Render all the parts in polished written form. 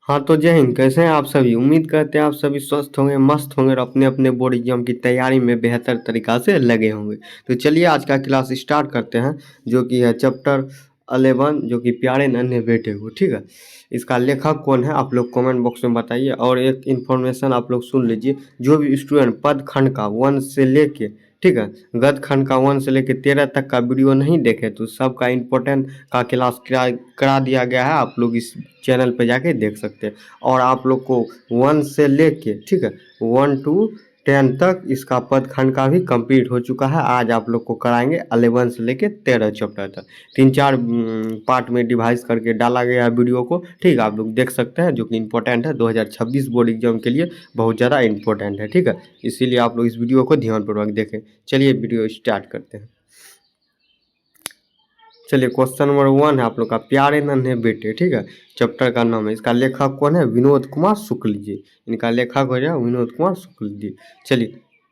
हाँ तो जय हिंद। कैसे हैं आप सभी? उम्मीद करते हैं आप सभी स्वस्थ होंगे, मस्त होंगे और अपने अपने बोर्ड एग्जाम की तैयारी में बेहतर तरीक़ा से लगे होंगे। तो चलिए आज का क्लास स्टार्ट करते हैं, जो कि है चैप्टर 11, जो कि प्यारे नन्हे बेटे को। ठीक है, इसका लेखक कौन है आप लोग कमेंट बॉक्स में बताइए। और एक इन्फॉर्मेशन आप लोग सुन लीजिए, जो भी स्टूडेंट पद खंड का 1 से लेके, ठीक है, गद खंड का 1 से लेके 13 तक का वीडियो नहीं देखे तो सबका इम्पोर्टेंट का क्लास करा दिया गया है। आप लोग इस चैनल पे जाके देख सकते हैं। और आप लोग को 1 से लेके, ठीक है, 1 to 10 तक इसका पद खंड का भी कंप्लीट हो चुका है। आज आप लोग को कराएंगे 11 से लेके 13 चैप्टर तक। 3-4 पार्ट में डिवाइस करके डाला गया है वीडियो को। ठीक है, आप लोग देख सकते हैं, जो कि इम्पोर्टेंट है 2026 बोर्ड एग्जाम के लिए बहुत ज़्यादा इम्पोर्टेंट है। ठीक है, इसीलिए आप लोग इस वीडियो को ध्यानपूर्वक देखें। चलिए वीडियो स्टार्ट करते हैं। चलिए क्वेश्चन नंबर 1 है आप लोग का, प्यारे नन्हे बेटे। ठीक है, चैप्टर का नाम है, इसका लेखक कौन है? विनोद कुमार शुक्ल जी। इनका लेखक हो जाए विनोद कुमार शुक्ल जी। चलिए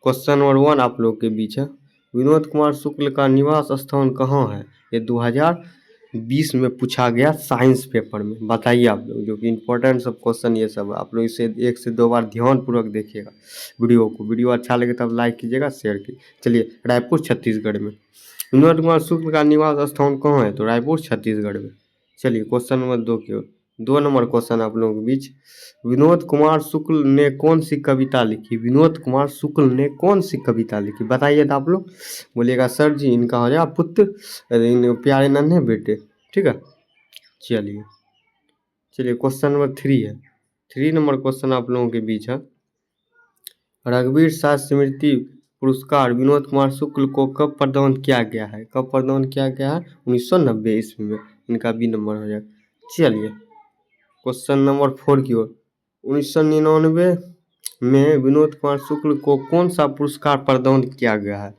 क्वेश्चन नंबर 1 आप लोग के बीच है, विनोद कुमार शुक्ल का निवास स्थान कहाँ है? ये 2020 में पूछा गया साइंस पेपर में। बताइए आप लोग, जो कि इम्पोर्टेंट सब क्वेश्चन ये सब आप लोग इसे 1 से 2 बार ध्यानपूर्वक देखिएगा वीडियो को। वीडियो अच्छा लगे तब लाइक कीजिएगा, शेयर कीजिए। चलिए, रायपुर छत्तीसगढ़ में। विनोद कुमार शुक्ल का निवास स्थान कहाँ है? तो रायपुर छत्तीसगढ़ में। चलिए क्वेश्चन नंबर 2 की ओर। 2 नंबर क्वेश्चन आप लोगों के बीच, विनोद कुमार शुक्ल ने कौन सी कविता लिखी? विनोद कुमार शुक्ल ने कौन सी कविता लिखी? बताइए तो आप लोग। बोलिएगा सर जी इनका हो जाएगा पुत्र प्यारे नन्हे बेटे। ठीक है, चलिए चलिए क्वेश्चन नंबर 3 है। 3 नंबर क्वेश्चन आप लोगों के बीच है, रघुवीर साहब स्मृति पुरस्कार विनोद कुमार शुक्ल को कब प्रदान किया गया है? कब प्रदान किया गया है? 1990 ईस्वी में। इनका बी नंबर हो जाएगा। चलिए क्वेश्चन नंबर 4 की ओर। 1999 में विनोद कुमार शुक्ल को कौन सा पुरस्कार प्रदान किया गया है?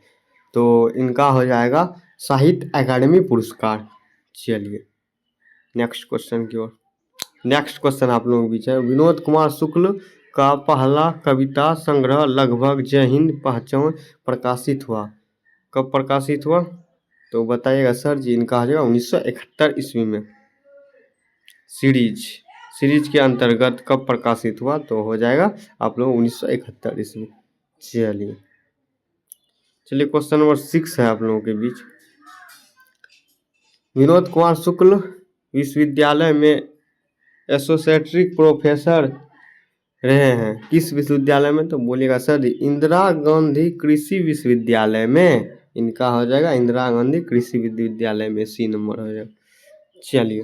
तो इनका हो जाएगा साहित्य अकादमी पुरस्कार। चलिए नेक्स्ट क्वेश्चन की ओर। नेक्स्ट क्वेश्चन आप लोगों के बीच है, विनोद कुमार शुक्ल का पहला कविता संग्रह लगभग जय हिंद पहचान प्रकाशित हुआ। कब प्रकाशित हुआ? तो बताइएगा सर जी। इनका हो जाएगा 1971 ईस्वी में। सीरीज के अंतर्गत कब प्रकाशित हुआ? तो हो जाएगा आप लोग 1971 ईस्वी। चलिए चलिए क्वेश्चन नंबर 6 है आप लोगों के बीच, विनोद कुमार शुक्ल विश्वविद्यालय में एसोसिएट प्रोफेसर रहे हैं किस विश्वविद्यालय में? तो बोलिएगा सर इंदिरा गांधी कृषि विश्वविद्यालय में। इनका हो जाएगा इंदिरा गांधी कृषि विश्वविद्यालय में, सी नंबर हो जाएगा। चलिए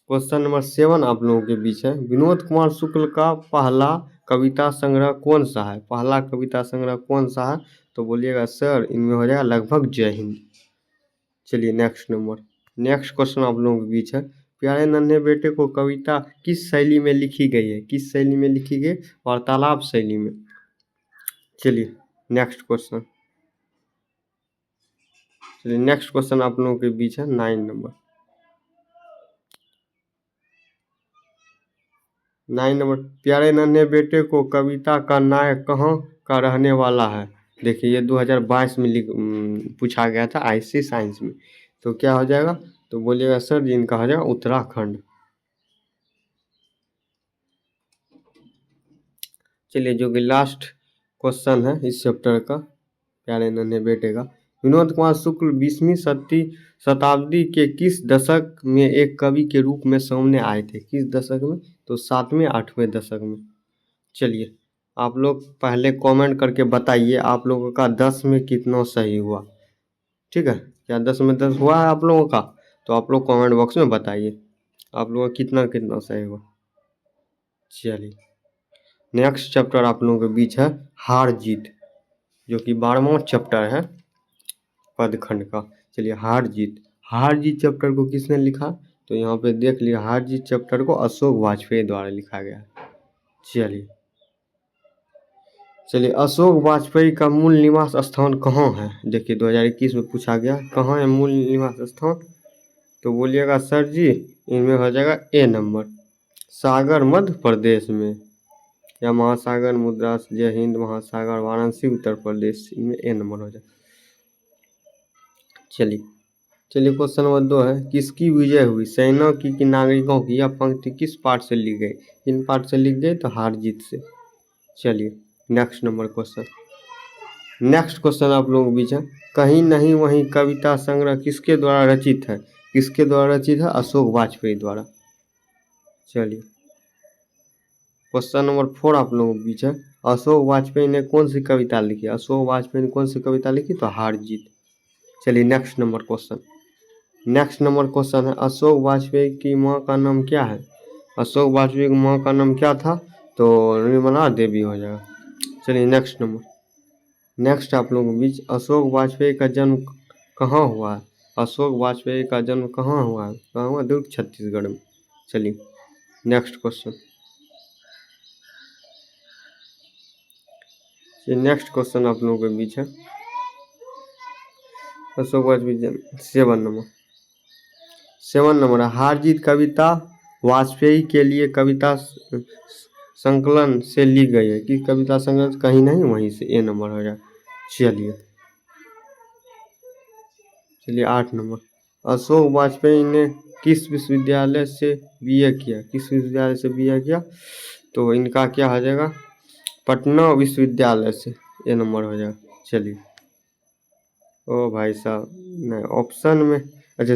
क्वेश्चन नंबर 7 आप लोगों के बीच है, विनोद कुमार शुक्ल का पहला कविता संग्रह कौन सा है? पहला कविता संग्रह कौन सा है? तो बोलिएगा सर इनमें हो जाएगा लगभग जय हिंद। चलिए नेक्स्ट क्वेश्चन आप लोगों के बीच है, प्यारे नन्हे बेटे को कविता किस शैली में लिखी गई है? किस शैली में लिखी गई? वार्तालाप शैली में। चलिए नेक्स्ट क्वेश्चन आप लोगों के बीच है 9 नंबर। 9 नंबर, प्यारे नन्हे बेटे को कविता का नायक कहाँ का रहने वाला है? देखिए ये 2022 में पूछा गया था आईसी साइंस में। तो क्या हो जाएगा? तो बोलिएगा सर जी इनका हो जाएगा उत्तराखंड। चलिए जो कि लास्ट क्वेश्चन है इस चैप्टर का, प्यारे नन्हे बेटे का, विनोद कुमार शुक्ल 20वीं शताब्दी के किस दशक में एक कवि के रूप में सामने आए थे? किस दशक में? तो 7वें 8वें दशक में। चलिए आप लोग पहले कमेंट करके बताइए आप लोगों का 10 में कितना सही हुआ। ठीक है, क्या 10 में 10 हुआ है आप लोगों का? तो आप लोग कमेंट बॉक्स में बताइए आप लोगों का कितना कितना सही हुआ। चलिए नेक्स्ट चैप्टर आप लोगों के बीच है हार जीत, जो कि 12वां चैप्टर है पदखंड का। चलिए हार जीत चैप्टर को किसने लिखा? तो यहाँ पे देख लिया, हार जीत चैप्टर को अशोक वाजपेयी द्वारा लिखा गया है। चलिए अशोक वाजपेयी का मूल निवास स्थान कहाँ है? देखिए 2021 में पूछा गया कहाँ है मूल निवास स्थान? तो बोलिएगा सर जी इनमें हो जाएगा ए नंबर, सागर मध्य प्रदेश में, या महासागर मद्रास जय हिंद महासागर वाराणसी उत्तर प्रदेश, इनमें ए नंबर हो जाएगा। चलिए चलिए क्वेश्चन नंबर 2 है, किसकी विजय हुई, सैनिकों की कि नागरिकों की? यह पंक्ति किस पार्ट से ली गई? इन पार्ट से ली गई तो हार जीत से। चलिए next number question. Next question आप लोगों के बीच है, कहीं नहीं वहीं कविता संग्रह किसके द्वारा रचित है? किसके द्वारा रचित है? अशोक वाजपेयी द्वारा। चलिए क्वेश्चन नंबर 4 आप लोगों के बीच है, अशोक वाजपेयी ने कौन सी कविता लिखी? अशोक वाजपेयी ने कौन सी कविता लिखी? तो हार जीत। चलिए next number question. Next number question है, अशोक वाजपेयी की माँ का नाम क्या है? अशोक वाजपेयी की माँ का नाम क्या था? तो निर्मला देवी हो जाएगा। चलिए नेक्स्ट नंबर। नेक्स्ट आप लोगों के बीच, अशोक वाजपेयी का जन्म कहाँ हुआ है? अशोक वाजपेयी का जन्म कहाँ हुआ है? कहाँ हुआ? दुर्ग छत्तीसगढ़ में। चलिए नेक्स्ट क्वेश्चन। नेक्स्ट क्वेश्चन आप लोगों के बीच है, अशोक वाजपेयी जन्म 7 नंबर हार जीत कविता वाजपेयी के लिए कविता संकलन से ली गई है। कि कविता संकलन कहीं नहीं वहीं से। ए नंबर हो जाए। चलिए 8 नंबर, अशोक वाजपेयी ने किस विश्वविद्यालय से बीए किया? किस विश्वविद्यालय से बीए किया? तो इनका क्या हो जाएगा? पटना विश्वविद्यालय से। ए नंबर हो जाएगा। चलिए ओ भाई साहब, नहीं ऑप्शन में, अच्छा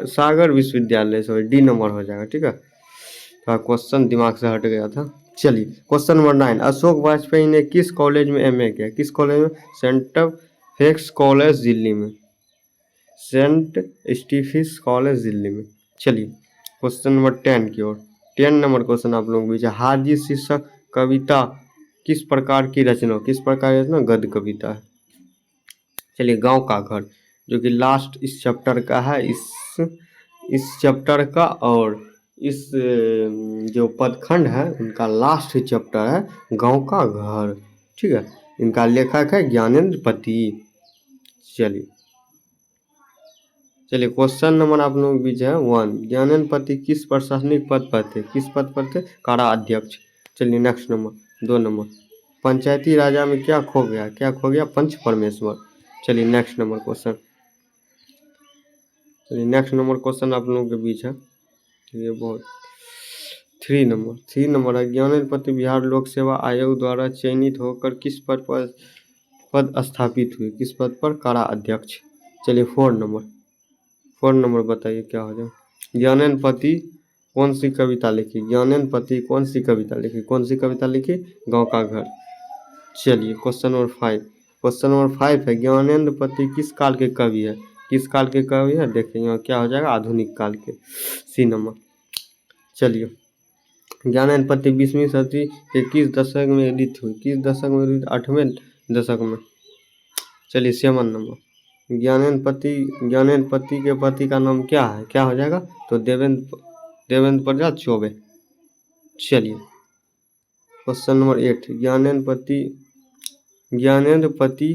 सागर विश्वविद्यालय से। डी नंबर हो जाएगा। ठीक है, तो क्वेश्चन दिमाग से हट गया था। चलिए क्वेश्चन नंबर 9, अशोक वाजपेयी ने किस कॉलेज में एमए किया? किस कॉलेज में? सेंट फेक्स कॉलेज दिल्ली में। सेंट स्टीफिस कॉलेज दिल्ली में। चलिए क्वेश्चन नंबर 10 की ओर। 10 नंबर क्वेश्चन आप लोगों के बीच, हारजीत शीर्षक कविता किस प्रकार की रचना? किस प्रकार की रचना? गद्य कविता है। चलिए गांव का घर, जो कि लास्ट इस चैप्टर का है, इस चैप्टर का, और इस जो पदखंड है उनका लास्ट चैप्टर है गांव का घर। ठीक है, इनका लेखक है ज्ञानेंद्र पति। चलिए क्वेश्चन नंबर आप लोगों के बीच है 1, ज्ञानेंद्र पति किस प्रशासनिक पद पर थे? किस पद पर थे? कारा अध्यक्ष। चलिए नेक्स्ट नंबर 2 नंबर, पंचायती राजा में क्या खो गया? क्या खो गया? पंच परमेश्वर। चलिए नेक्स्ट नंबर क्वेश्चन। चलिए नेक्स्ट नंबर क्वेश्चन आप लोगों के बीच है, ये बहुत 3 नंबर है, ज्ञानेंद्र पति बिहार लोक सेवा आयोग द्वारा चयनित होकर किस पद स्थापित हुए? किस पद पर? कारा अध्यक्ष। चलिए 4 नंबर बताइए क्या हो जाए? ज्ञानेंद्र पति कौन सी कविता लिखी? ज्ञानेंद्र पति कौन सी कविता लिखी? कौन सी कविता लिखी? गांव का घर। चलिए क्वेश्चन नंबर 5 है, ज्ञानेंद्र पति किस काल के कवि है? किस काल के कवि है? देखिए यहाँ क्या हो जाएगा? आधुनिक काल के। C number. चलिए ज्ञानेंद्र पति 20वीं सदी के किस दशक में एडिट हुई? किस दशक में एडिट? 8वें दशक में। चलिए 7 नंबर, ज्ञानेंद्र पति के पति का नाम क्या है? क्या हो जाएगा? तो देवेंद्र प्रसाद चौबे। चलिए क्वेश्चन नंबर 8, ज्ञानेंद्र पति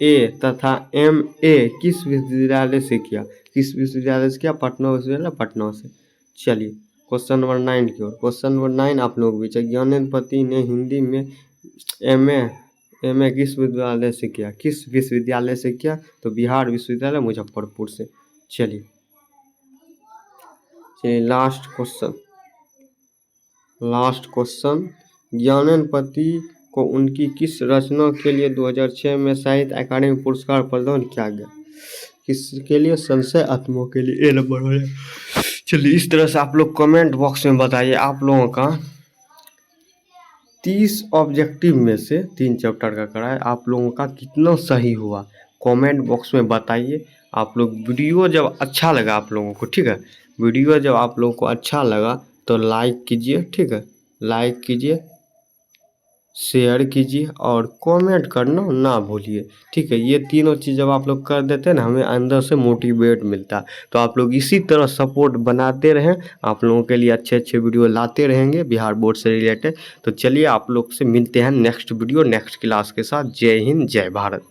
BA तथा MA किस विश्वविद्यालय से किया? किस विश्वविद्यालय से किया? पटना विश्वविद्यालय, पटना से। चलिए क्वेश्चन नंबर 9 की ओर। क्वेश्चन नंबर 9 आप लोग बीच है, ज्ञानेंद्र पति ने हिंदी में MA किस विश्वविद्यालय से किया? किस विश्वविद्यालय से किया? तो बिहार विश्वविद्यालय मुजफ्फरपुर से। चलिए लास्ट क्वेश्चन, ज्ञानेंद्र पति को उनकी किस रचना के लिए 2006 में साहित्य अकादमी पुरस्कार प्रदान किया गया? किसके लिए? संशय आत्माओं के लिए। ए नंबर हो जाए। चलिए इस तरह से आप लोग कमेंट बॉक्स में बताइए आप लोगों का 30 ऑब्जेक्टिव में से 3 चैप्टर का कराए आप लोगों का कितना सही हुआ? कमेंट बॉक्स में बताइए। आप लोग वीडियो जब अच्छा लगा आप लोगों को, ठीक है, वीडियो जब आप लोगों को अच्छा लगा तो लाइक कीजिए। ठीक है, लाइक कीजिए, शेयर कीजिए और कमेंट करना ना भूलिए। ठीक है, ये तीनों चीज़ जब आप लोग कर देते हैं ना, हमें अंदर से मोटिवेट मिलता है। तो आप लोग इसी तरह सपोर्ट बनाते रहें, आप लोगों के लिए अच्छे अच्छे वीडियो लाते रहेंगे बिहार बोर्ड से रिलेटेड। तो चलिए आप लोग से मिलते हैं नेक्स्ट वीडियो नेक्स्ट क्लास के साथ। जय हिंद, जय भारत।